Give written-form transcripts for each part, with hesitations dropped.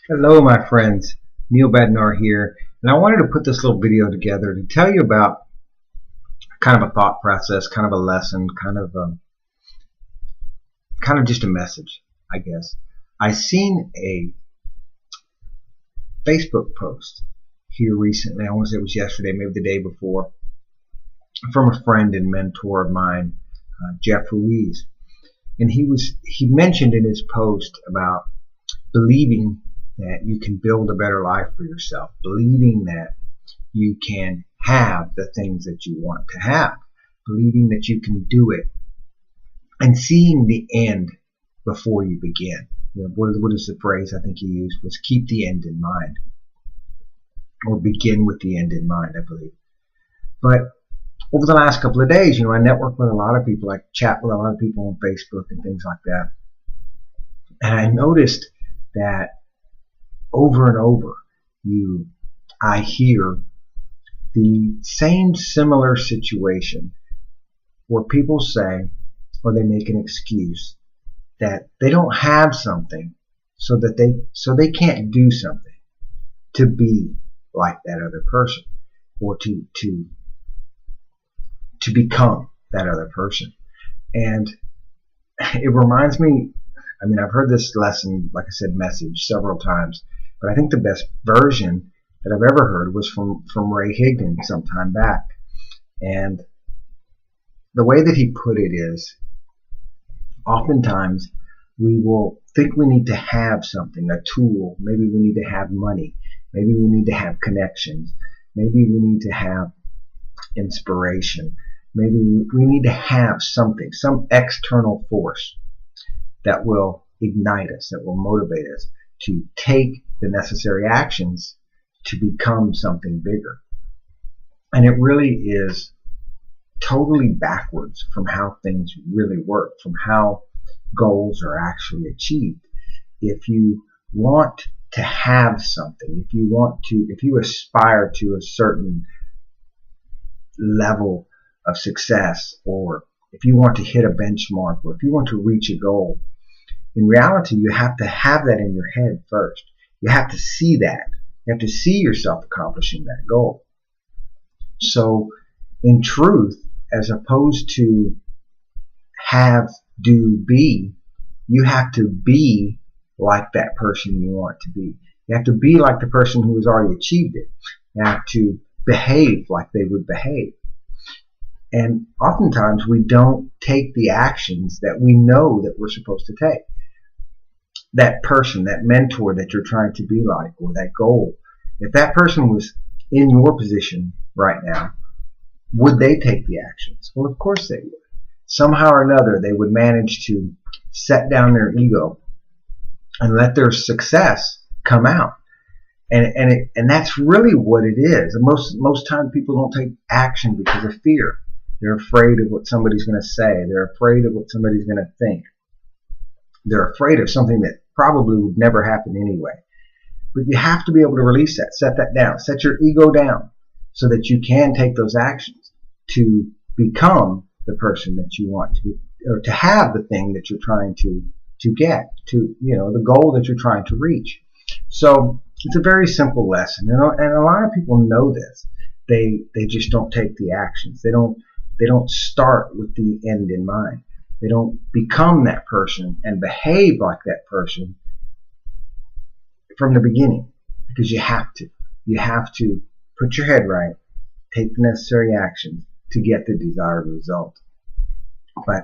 Hello, my friends. Neil Bednar here, and I wanted to put this little video together to tell you about kind of a thought process, kind of a lesson, kind of just a message, I guess. I seen a Facebook post here recently. I want to say it was yesterday, maybe the day before, from a friend and mentor of mine, Jeff Ruiz, and he mentioned in his post about believing that you can build a better life for yourself, believing that you can have the things that you want to have, believing that you can do it, and seeing the end before you begin. What is the phrase I think he used was keep the end in mind, or begin with the end in mind, I believe. But over the last couple of days, I network with a lot of people, I chat with a lot of people on Facebook and things like that, and I noticed that over and over, I hear the same similar situation where people say, or they make an excuse that they don't have something, so they can't do something to be like that other person, or to become that other person. And it reminds me, I've heard this lesson, like I said, message several times, but I think the best version that I've ever heard was from Ray Higdon some time back. And the way that he put it is, oftentimes we will think we need to have something, a tool. Maybe we need to have money. Maybe we need to have connections. Maybe we need to have inspiration. Maybe we need to have something, some external force that will ignite us, that will motivate us to take the necessary actions to become something bigger. And it really is totally backwards from how things really work, from how goals are actually achieved. If you want to have something, if you aspire to a certain level of success, or if you want to hit a benchmark, or if you want to reach a goal, in reality, you have to have that in your head first. You have to see that. You have to see yourself accomplishing that goal. So, in truth, as opposed to have, do, be, you have to be like that person you want to be. You have to be like the person who has already achieved it. You have to behave like they would behave. And oftentimes we don't take the actions that we know that we're supposed to take. That person, that mentor that you're trying to be like, or that goal, if that person was in your position right now, would they take the actions? Well, of course they would. Somehow or another, they would manage to set down their ego and let their success come out. And that's really what it is. Most times people don't take action because of fear. They're afraid of what somebody's going to say. They're afraid of what somebody's going to think. They're afraid of something that probably would never happen anyway. But you have to be able to release that, set that down, set your ego down, so that you can take those actions to become the person that you want to be, or to have the thing that you're trying to get, to the goal that you're trying to reach. So it's a very simple lesson, and a lot of people know this. They just don't take the actions. They don't start with the end in mind. They don't become that person and behave like that person from the beginning, because you have to. You have to put your head right, take the necessary actions to get the desired result. But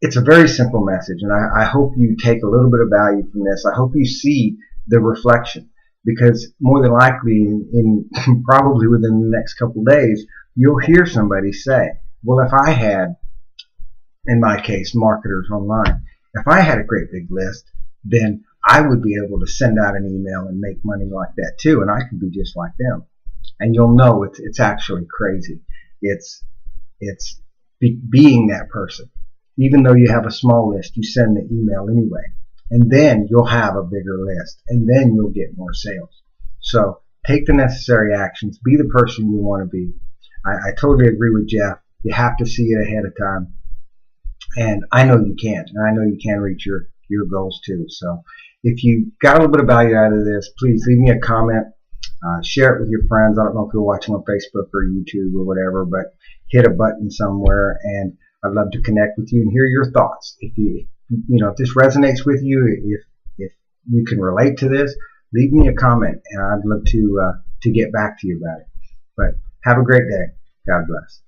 it's a very simple message, and I hope you take a little bit of value from this. I hope you see the reflection, because more than likely in probably within the next couple of days, you'll hear somebody say, well, if I had, in my case, marketers online, if I had a great big list, then I would be able to send out an email and make money like that too, and I could be just like them. And you'll know it's actually crazy. It's being that person. Even though you have a small list, you send the email anyway, and then you'll have a bigger list, and then you'll get more sales. So take the necessary actions. Be the person you want to be. I totally agree with Jeff. You have to see it ahead of time. And I know you can. And I know you can reach your goals too. So if you got a little bit of value out of this, please leave me a comment. Share it with your friends. I don't know if you're watching on Facebook or YouTube or whatever, but hit a button somewhere, and I'd love to connect with you and hear your thoughts. If if this resonates with you, if you can relate to this, leave me a comment, and I'd love to get back to you about it. But have a great day. God bless.